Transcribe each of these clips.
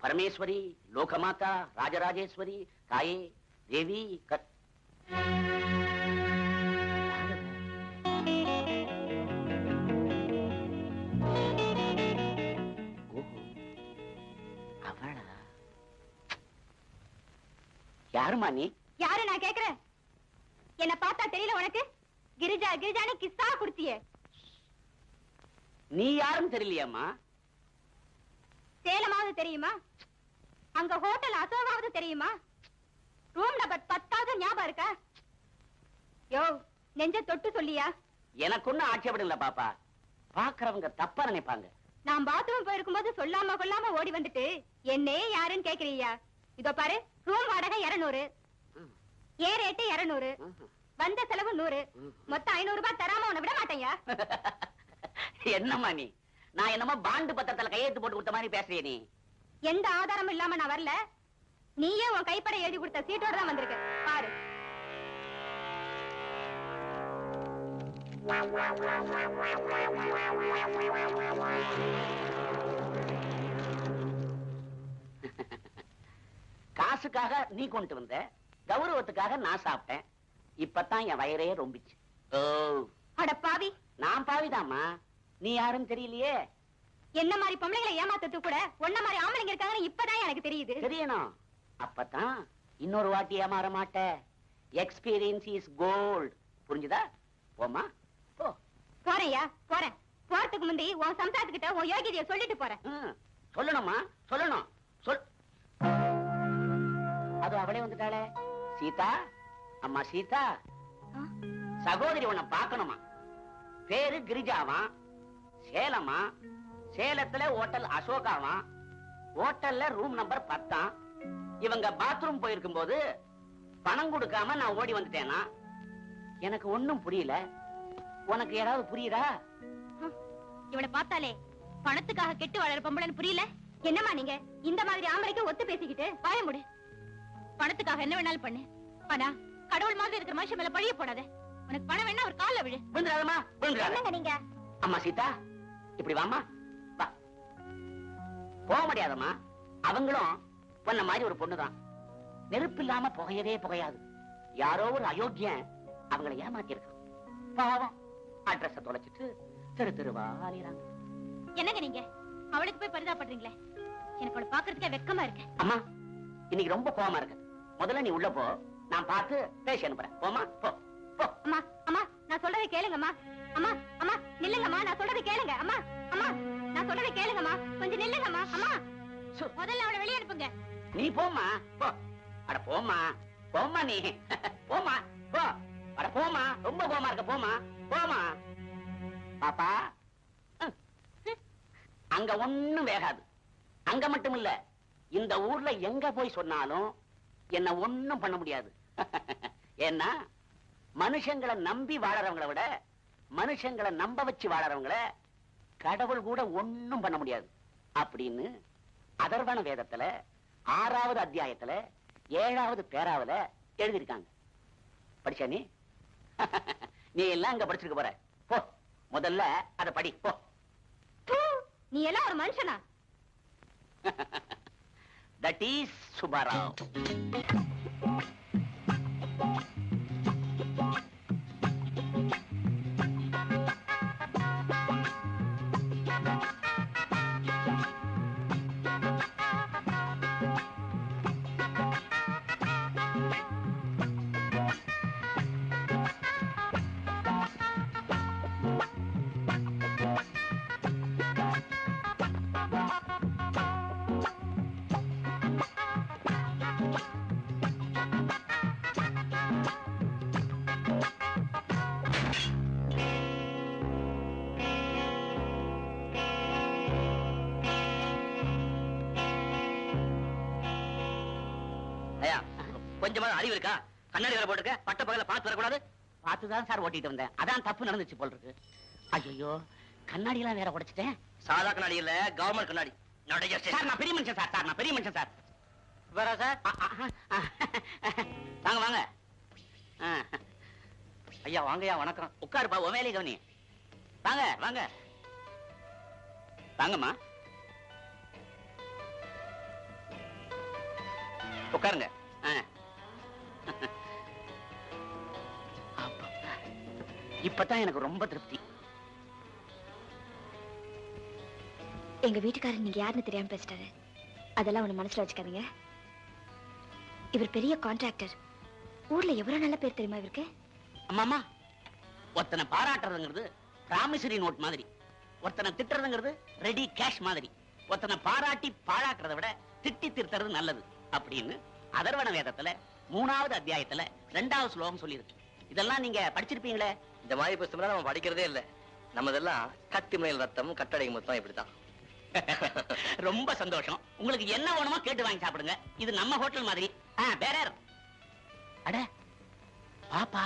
பரமேஸ்வரி, லோகமாதா, ராஜராஜேஸ்வரி, தாயே, தேவி, அவளா? யாருமா நீ? யாரு நான் கேக்குறேன்? என்ன பார்த்தா தெரியல உனக்கு? கிரிஜா கிரிஜான்னு கிஸ்ஸா குடுத்தியே. நீ யாரும் தெரியலையாமா? சேலமாவது தெரியுமா? அங்க ஹோட்டல் அசோகாவது தெரியுமா? ரூம் நம்பர் 10வது ஞாபகம் இருக்கா? யோ, நெஞ்ச தொட்டு சொல்லியா? எனக்கு ஒண்ணும் ஆட்சேபம் இல்ல பாப்பா. பாக்குறவங்க தப்பா நினைப்பாங்க. நான் பாத்ரூம் போயிருக்கும் போது சொல்லாம கொள்ளாம ஓடி வந்துட்டு என்னே யாருன்னு கேக்குறியா? இதோ பாரு, ரூம் வாடகை 200, ஏ ரேட்டு 200, வந்த செலவு 100, மொத்தம் 500 ரூபாய் தராம உன்னை விட மாட்டேயா? என்னம்மா நீ? நான் என்னமோ பாண்டு பத்திரத்துல கையெழுத்து போட்டு கொடுத்த மாதிரி பேசுறிய நீ? எந்த ஆதாரமும் இல்லாம நான் வரல. நீயே உன் கைப்பட எழுதி கொடுத்த சீட்டோட தான் வந்திருக்க. பாரு. காசுக்காக நீ கொண்டு வந்த, கௌரவத்துக்காக நான் சாப்பிட்டேன். இப்பதான் என் வயிறே ரொம்பிச்சு. ஓ அட பாவி! நான் பாவிதாமா. நீ யாரும் தெரியலையே. என்ன மாதிரி பொம்பளைகளை ஏமாத்தது கூட ஒன்ன மாதிரி ஆம்பளைங்க இருக்காங்கன்னு இப்பதான் எனக்கு தெரியுது. தெரியணும். அப்பதான் இன்னொரு வாட்டி ஏமாற மாட்ட. Experience is gold. புரிஞ்சுதா? போமா போ. போறையா? போறேன். போறதுக்கு முந்தி உன் சம்சாரத்துக்கிட்ட உன் யோகிதைய சொல்லிட்டு போறேன். சொல்லணுமா? சொல்லணும். சொல். அது அவளே வந்துட்டாளே. சீதா, அம்மா சீதா, சகோதரி உன்னை பார்க்கணுமா? பேரு கிரிஜாவா, சேலமா, சேலத்துல ஹோட்டல் அசோகாவா, ஹோட்டல்ல ரூம் நம்பர் 10. இவங்க பாத்ரூம் போயிருக்கும் போது பணம் கொடுக்காம நான் ஓடி வந்துட்டேனா? எனக்கு ஒண்ணும் புரியல. உனக்கு ஏதாவது புரியுதா? இவளை பார்த்தாலே பணத்துக்காக கெட்டு வளர பொம்பளைன்னு புரியல. என்னமா நீங்க இந்த மாதிரி ஆம்பளைக்கு ஒத்து பேசிக்கிட்டு வாய முடி. பணத்துக்காக என்ன வேணாலும் பண்ணு. ஆனா கடவுள் மாதிரி இருக்கிற மனுஷன் மேல பழிய போடாத. உனக்கு பணம் வேணா ஒரு கால்ல விழு. விழுந்துடாதம்மா, விழுந்துடாத. என்னங்க நீங்க? அம்மா சீதா, இப்படி வாமா. வா. போக முடியாதம்மா. அவங்களும் பொண்ண மாதிரி ஒரு பொண்ணுதான். நெருப்பு இல்லாம புகையவே புகையாது. யாரோ ஒரு அயோக்கியன் அவங்களை ஏமாத்தி இருக்கான். பாவம், அட்ரஸ் தொலைச்சிட்டு தெரு தெருவா அலையறாங்க. என்னங்க நீங்க அவளுக்கு போய் பரிதாபப்படுறீங்களே? எனக்கு அவளை பாக்குறதுக்கே வெக்கமா இருக்கு. அம்மா, இன்னைக்கு ரொம்ப கோவமா இருக்கு. முதல்ல நீ உள்ள போ, நான் பார்த்து பேசி அனுப்புறேன். போமா, போ போ. அம்மா அம்மா, நான் சொல்றதை கேளுங்கம்மா. அம்மா அம்மா நில்லுங்கம்மா, நான் சொல்றதை கேளுங்க. அம்மா அம்மா, நான் சொல்றதை கேளுங்கம்மா, கொஞ்சம் நில்லுங்கம்மா. அம்மா, முதல்ல அவளை வெளியே அனுப்புங்க. நீ போமா, போ. அட போமா, போமா நீ. போமா, போ. அட போமா, ரொம்ப கோவமா இருக்க. போமா, போமா. பாப்பா, அங்க ஒண்ணும் வேகாது. அங்க மட்டும் இல்ல, இந்த ஊர்ல எங்க போய் சொன்னாலும் என்ன ஒண்ணும் பண்ண முடியாது. ஏன்னா மனுஷங்களை நம்பி வாழறவங்களை விட மனுஷங்களை நம்ப வச்சு வாழறவங்கள கடவுள் கூட ஒண்ணும் பண்ண முடியாது அப்படின்னு அதர்வண வேதத்துல 6வது அத்தியாயத்துல 7வது பேராவுல எழுதியிருக்காங்க. படிச்சா நீ? நீ எல்லாம் அங்க படிச்சிருக்க போற. போ, முதல்ல அத படி. போ. நீ எல்லாம் ஒரு மனுஷனா? That is Subbarao. கொஞ்சமா அறிவு இருக்கா? கண்ணாடி வேற போட்டுக்க, பட்ட பகல பார்த்து வரக்கூடாது. பார்த்துதான் சார் ஓட்டிட்டு வந்தேன். அதான் தப்பு நடந்துச்சு போல் இருக்கு. ஐயோ, கண்ணாடி எல்லாம் வேற உடைச்சிட்டேன். சாதா கண்ணாடி இல்ல, கவர்மெண்ட் கண்ணாடி. சார், நான் பெரிய மனுஷன் சார். நான் பெரிய மனுஷன் சார். வேற சார்? வாங்க வாங்க. ஐயா வாங்கய்யா, வணக்கம். உட்காருப்பா, உன் வேலையை கவனி. வாங்க வாங்க வாங்கம்மா. உட்காருங்க. இப்பதான் எனக்கு ரொம்ப திருப்தி. எங்க வீட்டுக்காரர் நீங்க யாருன்னு தெரியாம பேசிட்டாரு. அதெல்லாம் ஒண்ணு மனசுல வச்சுக்காதீங்க. இவர் பெரிய கான்ட்ராக்டர். ஊர்ல எவ்வளவு நல்ல பேர் தெரியுமா இவருக்கு? அம்மாமா, ஒருத்தனை பாராட்டுறதுங்கிறது ராமேஸ்வரி நோட் மாதிரி, ஒருத்தனை திட்டுறதுங்கிறது ரெடி கேஷ் மாதிரி. ஒருத்தனை பாராட்டி பாழாக்குறத விட திட்டி திருத்துறது நல்லது அப்படின்னு அதர்வண வேதத்துல 3வது அத்தியாயத்துல 2வது ஸ்லோகம் சொல்லியிருக்கு. இதெல்லாம் நீங்க படிச்சிருப்பீங்களே. இந்த மாதிரி புத்தகம் நம்ம படிக்கிறதே இல்ல. நம்மதெல்லாம் கத்தி மேல் ரத்தம் கட்டடை மொத்தம் இப்படித்தான். ரொம்ப சந்தோஷம். உங்களுக்கு என்ன வேணுமோ கேட்டு வாங்கி சாப்பிடுங்க. இது நம்ம ஹோட்டல் மாதிரி. பேரர். அட பாப்பா.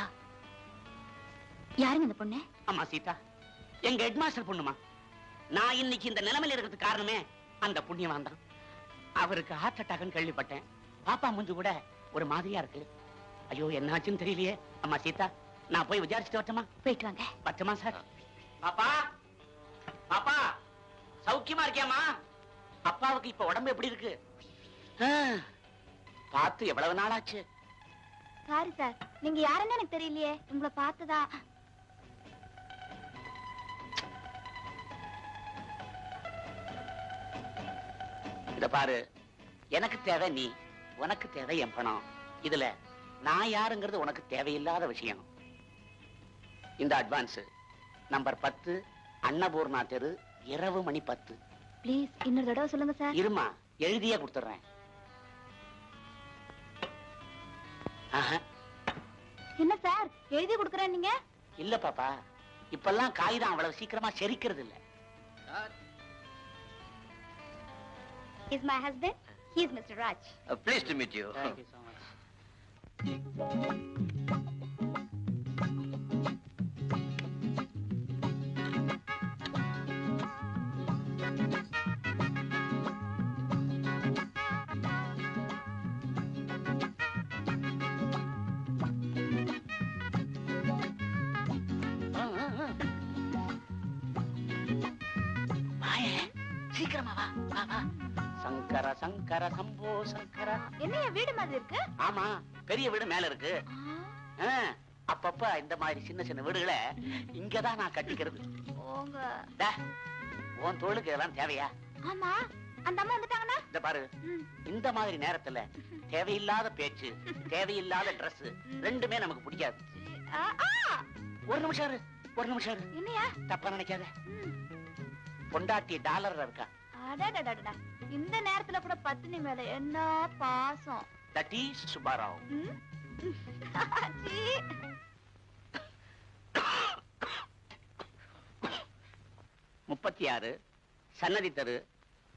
யாருங்க இந்த பொண்ணு? அம்மா சீதா, எங்க ஹெட்மாஸ்டர் பொண்ணுமா. நான் இன்னைக்கு இந்த நிலைமையில இருக்கிறதுக்கு காரணமே அந்த புண்ணியவான் தான். அவருக்கு ஹார்ட் அட்டாக்னு கேள்விப்பட்டேன். பாப்பா மூஞ்சு கூட ஒரு மாதிரியா இருக்கு. ஐயோ என்னாச்சுன்னு தெரியலையே. அம்மா சீதா, நான் போய் விசாரிச்சுட்டு வரட்டுமா? போயிட்டு வாங்க. பட்டுமா சார்? பாப்பா, பாப்பா சௌக்கியமா இருக்கியாமா? அப்பாவுக்கு இப்ப உடம்பு எப்படி இருக்கு? பார்த்து எவ்வளவு நாளாச்சு? சாரி சார், நீங்க யாருன்னு எனக்கு தெரியலையே. உங்களை பார்த்ததா? இத பாரு, எனக்கு தேவை நீ, உனக்கு தேவை என் பணம். இதுல நான் யாருங்கிறது உனக்கு தேவையில்லாத விஷயம். இந்த அட்வான்ஸ் நம்பர் 10, அன்னபூர்ணா தெரு, இரவு மணி 10. ப்ளீஸ் இன்னொரு தடவை சொல்லுங்க சார். இருமா, எழுதியே கொடுத்துறேன். என்ன சார் எழுதி கொடுக்கறேன் நீங்க? இல்ல பாப்பா, இப்பெல்லாம் காகிதம் அவ்வளவு சீக்கிரமா செரிக்கிறது இல்ல. Is my husband? He is Mr. Raj. Pleased to meet you. Thank you so much. சீக்கிரமா வா, வா, வா. சங்கர சங்கர சம்போ சங்கர. என்னைய வீடு மாதிரி இருக்கு? ஆமா, பெரிய வீடு மேல இருக்கு. அப்பப்ப இந்த மாதிரி சின்ன சின்ன வீடுகளை இங்கதான் நான் கட்டிக்கிறது. உன் தொழிலுக்கு இதெல்லாம் தேவையா? ஆமா, அந்த அம்மா வந்துட்டாங்கன்னா? இந்த பாரு, இந்த மாதிரி நேரத்துல தேவையில்லாத பேச்சு, தேவையில்லாத Dress ரெண்டுமே நமக்கு பிடிக்காது. ஒரு நிமிஷம் இரு, ஒரு நிமிஷம் இரு. என்னையா? தப்பா நினைக்காத. பொண்டாட்டி டாலர்ல இருக்கா. அடடடடடா, இந்த நேரத்துல கூட பத்தினி மேல என்ன பாசம். That is Subbarao. 36 சன்னதி தெரு,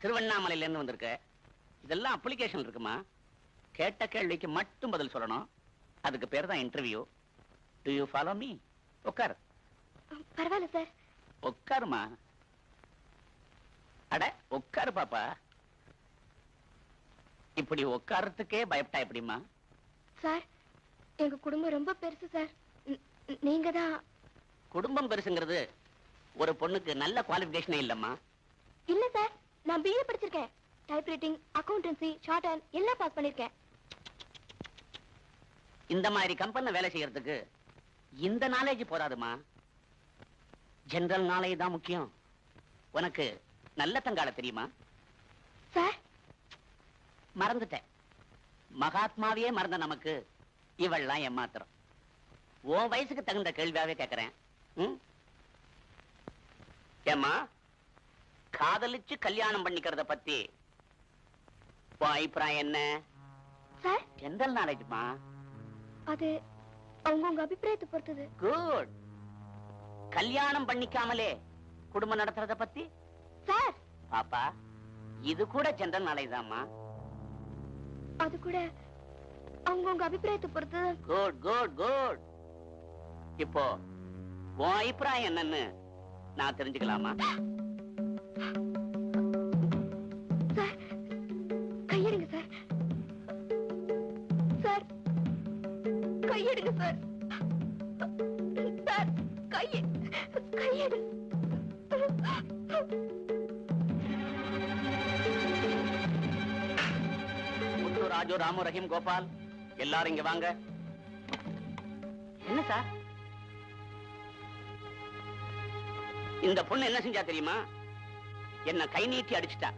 திருவண்ணாமலையில இருந்து வந்திருக்க. இதெல்லாம் அப்ளிகேஷன் இருக்குமா? கேட்ட கேள்விக்கு மட்டும் பதில் சொல்லணும். அதுக்கு பேர் தான் interview. Do you follow me? உட்கார். பரவாயில்ல சார். உட்காருமா. அட உட்காரு பாப்பா. இப்படி உட்காரத்துக்கே பயப்பட்டா எப்படிமா? சார், எங்க குடும்பம் ரொம்ப பெருசு சார். நீங்க தான். குடும்பம் பெருசுங்கிறது ஒரு பொண்ணுக்கு நல்ல குவாலிஃபிகேஷனே இல்லம்மா. இல்ல சார், நான் BA படிச்சிருக்கேன். டைப்ரைட்டிங், அக்கவுண்டன்சி, ஷார்ட் ஹேண்ட் எல்லாம் பாஸ் பண்ணிருக்கேன். இந்த மாதிரி கம்பெனில வேலை செய்யறதுக்கு இந்த நாலேஜ் போதாதுமா. ஜெனரல் நாலேஜ் தான் முக்கியம். உனக்கு நல்ல தங்கால தெரியுமா? சார், மறந்துட்டேன். மகாத்மாவையே மறந்த நமக்கு இவள்லாம் ஏமாத்திரம். உன் வயசுக்கு தகுந்த கேள்வியாவே கேட்கிறேன். ஏமா, காதலிச்சு கல்யாணம் பண்ணிக்கிறத பத்தி உன் அபிப்பிராயம் என்ன? சார், ஜெனரல் நாலேஜ்மா. அது அவங்க அபிப்பிராயத்தை பொறுத்தது. குட். கல்யாணம் பண்ணிக்காமலே குடும்பம் நடத்துறத பத்தி? சார், பாப்பா, இது கூட ஜெனரல் நாலேஜ் தான்மா. அது கூட அவங்க அபிப்பிராயத்தை பொறுத்து. Good good good. இப்போ உன் அபிப்பிராயம் என்னன்னு நான் தெரிஞ்சுக்கலாமா? சார், கையெடுங்க சார். சார், கையெடுங்க சார். சார், கையெடு. ராஜு, ராமு, ரஹீம், கோபால் எல்லாரும் இங்க வாங்க. என்ன சார்? இந்த பொண்ணு என்ன செஞ்சா தெரியுமா? என்ன கை நீட்டி அடிச்சுட்டா.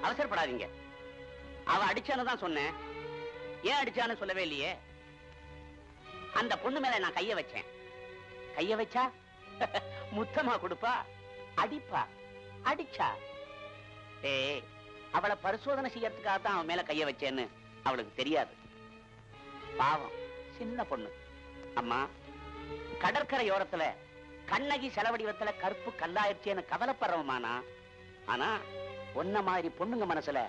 அவசரப்படாதீங்க. அவ அடிச்சான்னு தான் சொன்னேன். ஏன் அடிச்சான்னு சொல்லவே இல்லையே. அந்த பொண்ணு மேல நான் கைய வச்சேன். கைய வச்சா முத்தமா கொடுப்பா, அடிப்பா, அடிச்சா. ஏய், அவளை பரிசோதனை செய்யறதுக்காக தான் அவன் மேல கைய வச்சேன்னு அவளுக்கு தெரியாது. பாவம், சின்ன பொண்ணு. அம்மா, கடற்கரையோரத்துல கண்ணகி செலவடிவத்துல கருப்பு கல்லாயிருச்சேன்னு கவலைப்படுறவமானா, ஆனா ஒன்ன மாதிரி பொண்ணுங்க மனசுல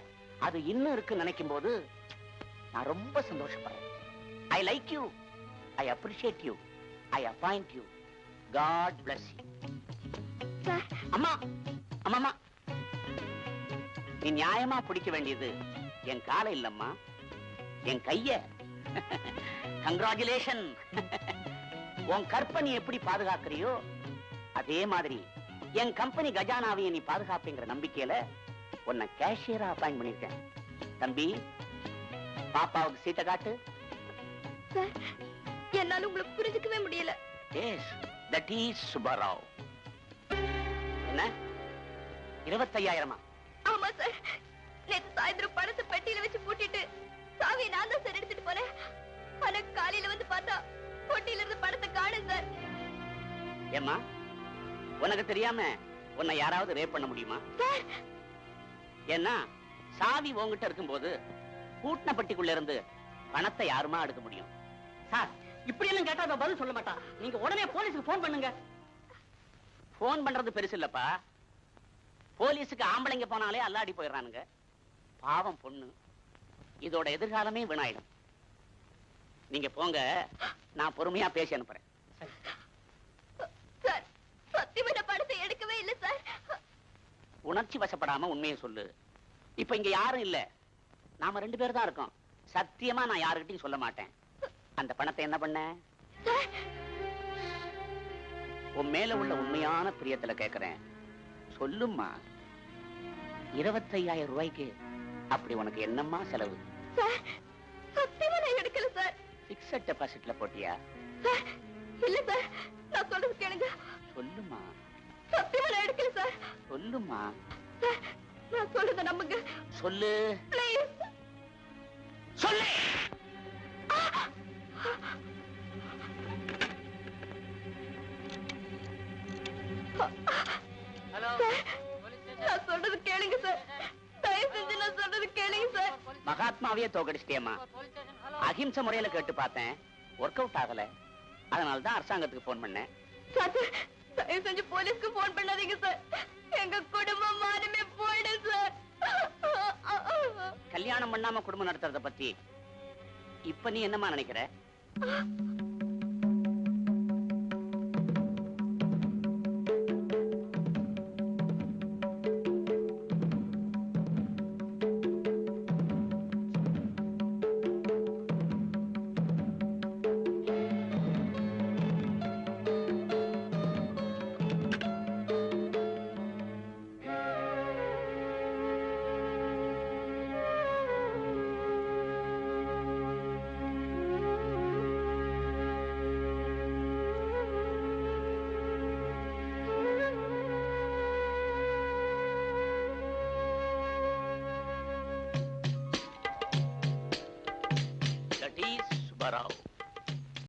அது இன்னும் இருக்குன்னு நினைக்கும் போது நான் ரொம்ப சந்தோஷப்படுறேன். I like you, I appreciate you, I appoint you. God bless you. அம்மா, அம்மா, நீ நியாயமா பிடிக்க வேண்டியது என் காலை இல்லம்மா, என் கைய. கங்க்ராச்சுலேஷன். உன் கற்பனை எப்படி பாதுகாக்கிறியோ அதே மாதிரி என் கம்பெனி கஜானாவையும் நீ பாதுகாப்புங்கிற நம்பிக்கையில உன்னை கேஷியரா அப்பாயிண்ட் பண்ணிருக்கேன். தம்பி, பாப்பாவுக்கு சீட்டை காட்டு. என்னால உங்களுக்கு புரிஞ்சுக்கவே முடியல. Yes, that is Subba Rao. என்ன 25,000? ஆமா சார். நேத்து சாயந்தரம் பணத்தை பெட்டியில வச்சு பூட்டிட்டு சாவியை நான் தான் சார் எடுத்துட்டு போனேன். ஆனா காலையில வந்து பார்த்தா பொட்டியில இருந்து பணத்தை காணோம் சார். ஏம்மா, உனக்கு தெரியாம உன்னை யாராவது ரேப் பண்ண முடியுமா? ஏன்னா சாவி உன்கிட்ட இருக்கும்போது பூட்டின பெட்டிக்குள்ள இருந்து பணத்தை யாருமா எடுக்க முடியும்? சார், இப்படி எல்லாம் கேட்டா பதில் சொல்ல மாட்டான். நீங்க உடனே போலீஸுக்கு போன் பண்ணுங்க. போன் பண்றது பெருசு இல்லப்பா. போலீஸுக்கு ஆம்பளைங்க போனாலே அல்லாடி போயிடுறானுங்க. பாவம் பொண்ணு, இதோட எதிர்காலமே வீணாயிடும். நீங்க போங்க, நான் பொறுமையா பேசி அனுப்புறேன். சார், சத்தியமா நான் பணத்தை எடுக்கவே இல்லை சார். உணர்ச்சி வசப்படாம உண்மையை சொல்லு. இப்ப இங்க யாரும் இல்ல, நாம 2 பேர் தான் இருக்கோம். சத்தியமா நான் யாருக்கிட்டையும் சொல்ல மாட்டேன். அந்த பணத்தை என்ன பண்ண? உன் மேல உள்ள உண்மையான பிரியத்துல கேக்குறேன், சொல்லும்மா. 25,000 ரூபாய்க்கு அப்படி உனக்கு என்னம்மா செலவு? சத்தியமா நான் எடுக்கல சார். பிக்ஸட் டெபாசிட்ல போட்டியா? இல்ல சார், நான் சொல்றது கேளுங்க. சொல்லுமா. சத்தியமா நான் எடுக்கல சார். சொல்லுமா. நான் சொல்றத நம்புங்க. சொல்லு. ப்ளீஸ் சொல்லு. ஹலோ, நான் சொல்றது கேளுங்க சார். தயவு செஞ்சு நான் சொல்றது கேளுங்க சார். மகாத்மாவையே தோக்கடிச்சிட்டியம்மா. அஹிம்சை முறையில கேட்டு பார்த்தேன், ஒர்க் அவுட் ஆகல. அதனால தான் அரசாங்கத்துக்கு போன் பண்ணேன். சார், தயவு செஞ்சு போலீஸ்க்கு போன் பண்ணாதீங்க சார். எங்க குடும்பம் மானமே போயிடும் சார். கல்யாணம் பண்ணாம குடும்பம் நடத்துறத பத்தி இப்ப நீ என்னமா நினைக்கிற? That is Subba Rao.